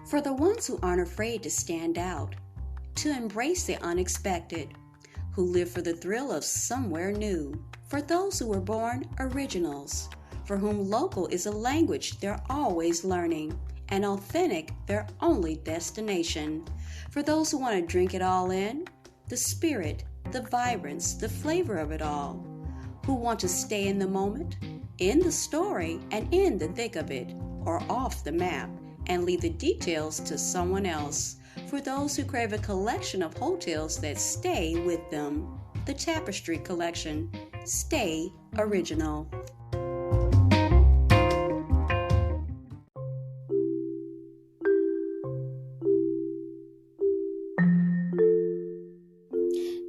For the ones who aren't afraid to stand out, to embrace the unexpected, who live for the thrill of somewhere new. For those who were born originals, for whom local is a language they're always learning, and authentic their only destination. For those who want to drink it all in, the spirit, the vibrance, the flavor of it all. Who want to stay in the moment, in the story, and in the thick of it, or off the map, and leave the details to someone else. For those who crave a collection of hotels that stay with them. The Tapestry Collection. Stay original.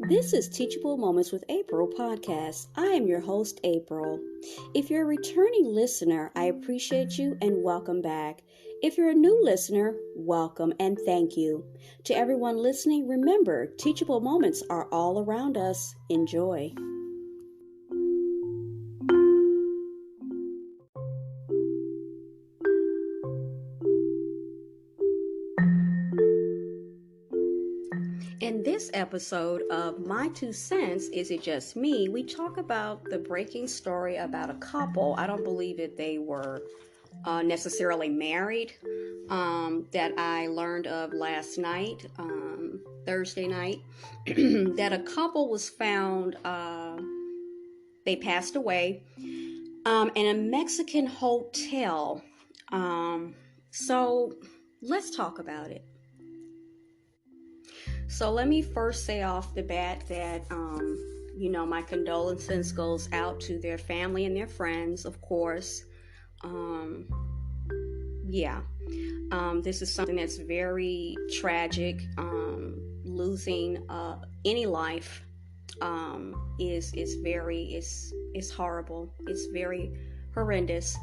This is Teachable Moments with April podcast. I am your host, April. If you're a returning listener, I appreciate you and welcome back. If you're a new listener, welcome and thank you. To everyone listening, remember, teachable moments are all around us. Enjoy. In this episode of My Two Cents, Is It Just Me?, we talk about the breaking story about a couple. I don't believe that they were necessarily married, that I learned of last night, Thursday night, that a couple was found, they passed away in a Mexican hotel. So let's talk about it. So let me first say off the bat that, my condolences goes out to their family and their friends, of course. This is something that's very tragic. Losing any life is horrible. It's very horrendous.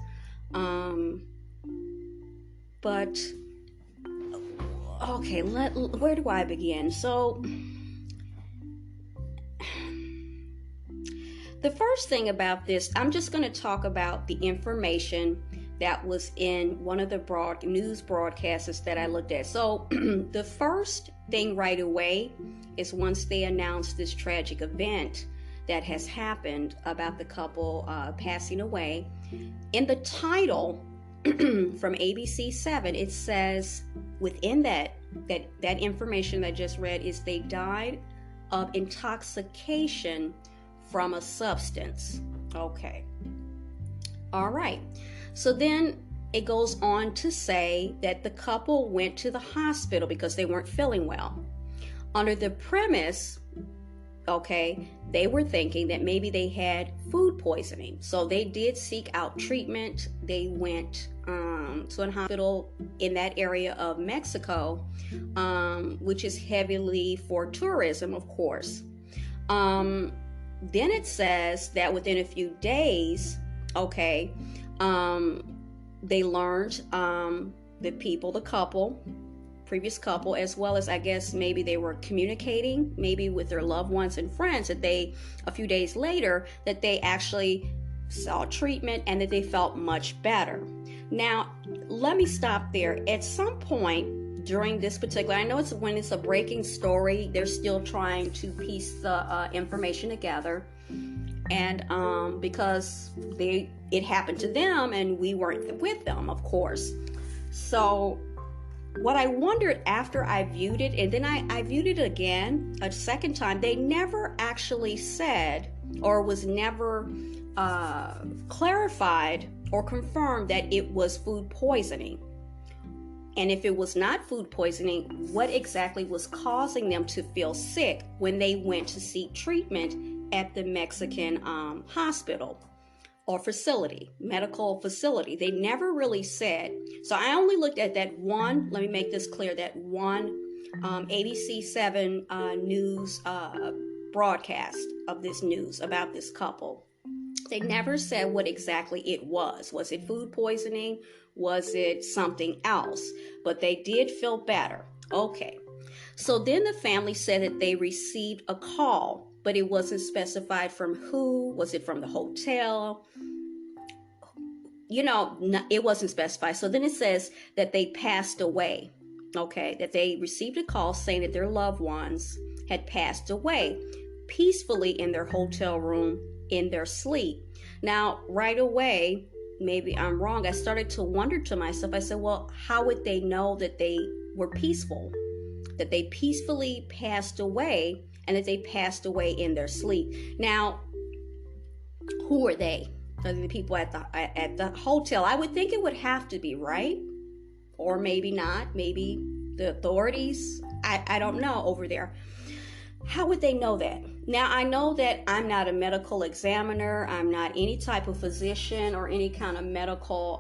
But okay, where do I begin? So the first thing about this, I'm just going to talk about the information that was in one of the news broadcasts that I looked at. So the first thing right away is once they announced this tragic event that has happened about the couple passing away, in the title from ABC 7, it says within that information that I just read is they died of intoxication from a substance. Okay. All right. So then it goes on to say that the couple went to the hospital because they weren't feeling well. Under the premise, okay, they were thinking that maybe they had food poisoning. So they did seek out treatment. They went to a hospital in that area of Mexico, which is heavily for tourism, of course. Then it says that within a few days, okay, they learned the previous couple, as well as I guess maybe they were communicating maybe with their loved ones and friends, that a few days later, that they actually saw treatment and that they felt much better. Now, let me stop there. At some point during this particular, I know when it's a breaking story, they're still trying to piece the information together. And because it happened to them and we weren't with them, of course. So what I wondered after I viewed it, and then I viewed it again a second time, they never actually said, or was never clarified or confirmed that it was food poisoning. And if it was not food poisoning, what exactly was causing them to feel sick when they went to seek treatment at the Mexican hospital or medical facility? They never really said. So I only looked at that one, let me make this clear, that one ABC 7 news broadcast of this news about this couple. They never said what exactly it was. Was it food poisoning? Was it something else? But they did feel better. Okay. So then the family said that they received a call, but it wasn't specified from who. Was it from the hotel? It wasn't specified. So then it says that they passed away. okay, that they received a call saying that their loved ones had passed away peacefully in their hotel room in their sleep. Now, right away, maybe I'm wrong, I started to wonder to myself, I said, well, how would they know that they were peaceful? That they peacefully passed away and that they passed away in their sleep. Now, who are they? Are they the people at the hotel? I would think it would have to be, right? Or maybe not. Maybe the authorities. I don't know over there. How would they know that? Now, I know that I'm not a medical examiner. I'm not any type of physician or any kind of medical,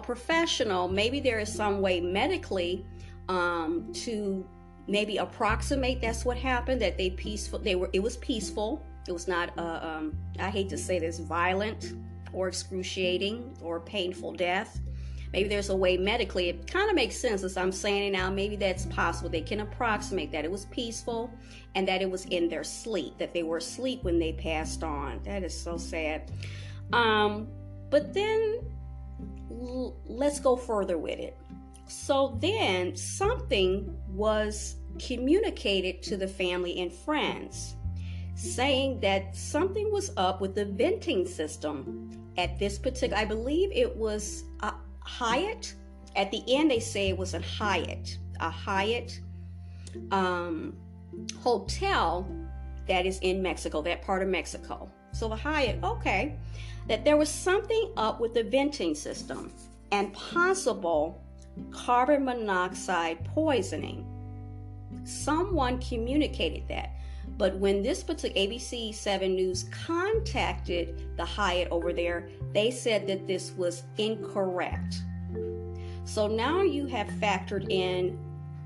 professional. Maybe there is some way medically to maybe approximate that's what happened, that it was peaceful. It was not, I hate to say this, violent or excruciating or painful death. Maybe there's a way medically, it kind of makes sense as I'm saying it now, maybe that's possible. They can approximate that it was peaceful and that it was in their sleep, that they were asleep when they passed on. That is so sad. But then let's go further with it. So then something was communicated to the family and friends, saying that something was up with the venting system at this particular, I believe it was a Hyatt. At the end, they say it was a Hyatt hotel that is in Mexico, that part of Mexico. So the Hyatt, okay, that there was something up with the venting system and possible carbon monoxide poisoning. Someone communicated that. But when this particular ABC 7 News contacted the Hyatt over there, they said that this was incorrect. So now you have factored in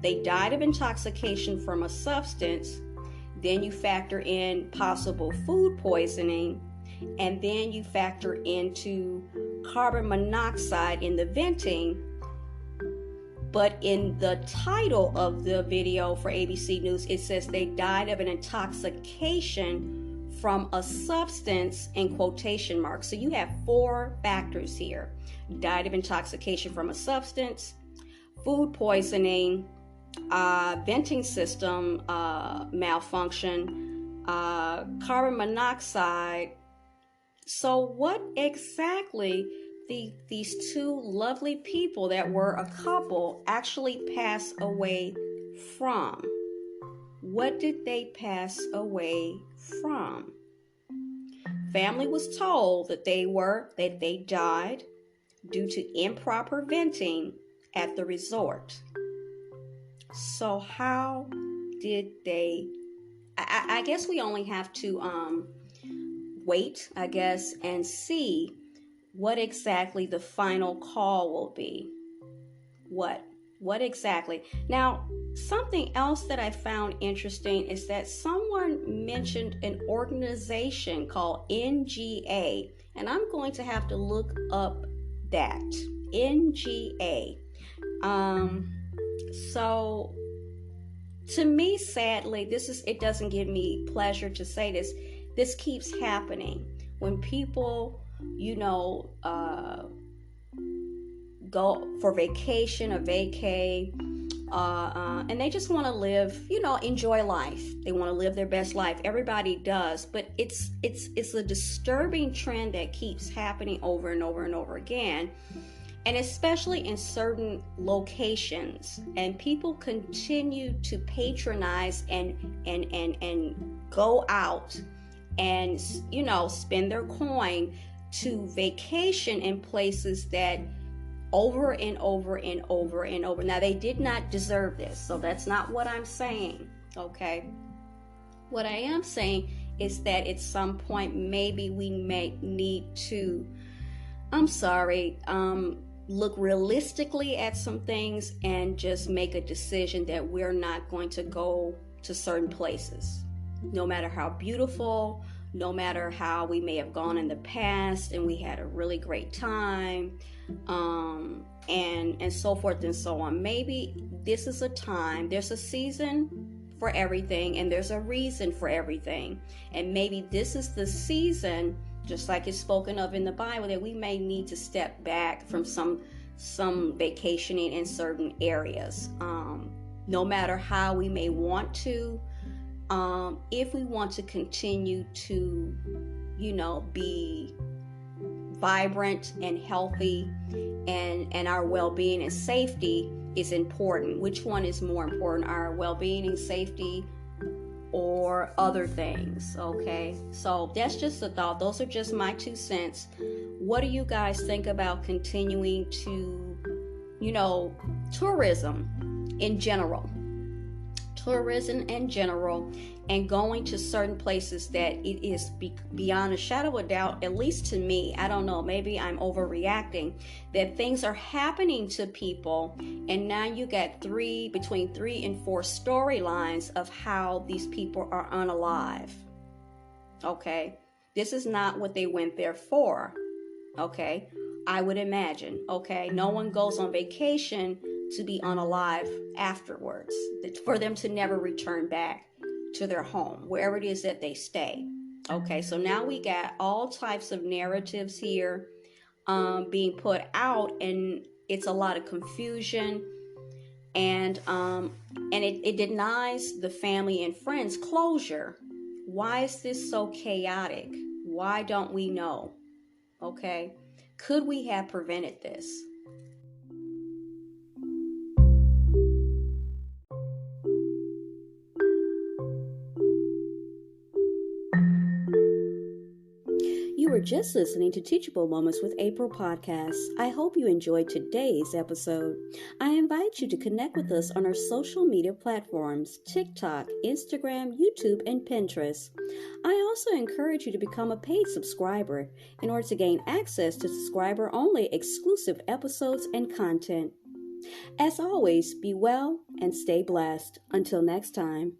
they died of intoxication from a substance, then you factor in possible food poisoning, and then you factor into carbon monoxide in the venting. But in the title of the video for ABC News, it says they died of an intoxication from a substance in quotation marks. So you have 4 factors here. Died of intoxication from a substance, food poisoning, venting system malfunction, carbon monoxide. So what exactly these 2 lovely people that were a couple actually pass away from? What did they pass away from? Family was told that they died due to improper venting at the resort. So how did they? I guess we only have to wait, I guess, and see what exactly the final call will be. What exactly? Now, something else that I found interesting is that someone mentioned an organization called NGA, and I'm going to have to look up that. NGA. So to me, sadly, it doesn't give me pleasure to say this. This keeps happening when people, go for vacation or vacay, and they just want to live, enjoy life. They want to live their best life. Everybody does, but it's a disturbing trend that keeps happening over and over and over again, and especially in certain locations. And people continue to patronize and go out and spend their coin to vacation in places that over and over and over and over. Now, they did not deserve this, so that's not what I'm saying, okay? What I am saying is that at some point, maybe we may need to, look realistically at some things and just make a decision that we're not going to go to certain places, no matter how beautiful, no matter how we may have gone in the past and we had a really great time, and so forth and so on. Maybe this is a time, there's a season for everything and there's a reason for everything. And maybe this is the season, just like it's spoken of in the Bible, that we may need to step back from some some vacationing in certain areas. No matter how we may want to, if we want to continue to, be vibrant and healthy, and our well-being and safety is important. Which one is more important, our well-being and safety or other things? Okay, so that's just a thought. Those are just my 2 cents. What do you guys think about continuing to, tourism in general? Tourism in general, and going to certain places that it is beyond a shadow of a doubt, at least to me, I don't know, maybe I'm overreacting, that things are happening to people, and now you got between 3 and 4 storylines of how these people are unalive. Okay, this is not what they went there for. Okay, I would imagine. Okay, no one goes on vacation to be unalive afterwards, for them to never return back to their home, wherever it is that they stay. Okay, so now we got all types of narratives here being put out, and it's a lot of confusion, and it denies the family and friends closure. Why is this so chaotic? Why don't we know? Okay, could we have prevented this? You were just listening to Teachable Moments with April podcast. I hope you enjoyed today's episode. I invite you to connect with us on our social media platforms, TikTok, Instagram, YouTube, and Pinterest. I also encourage you to become a paid subscriber in order to gain access to subscriber-only exclusive episodes and content. As always, be well and stay blessed. Until next time.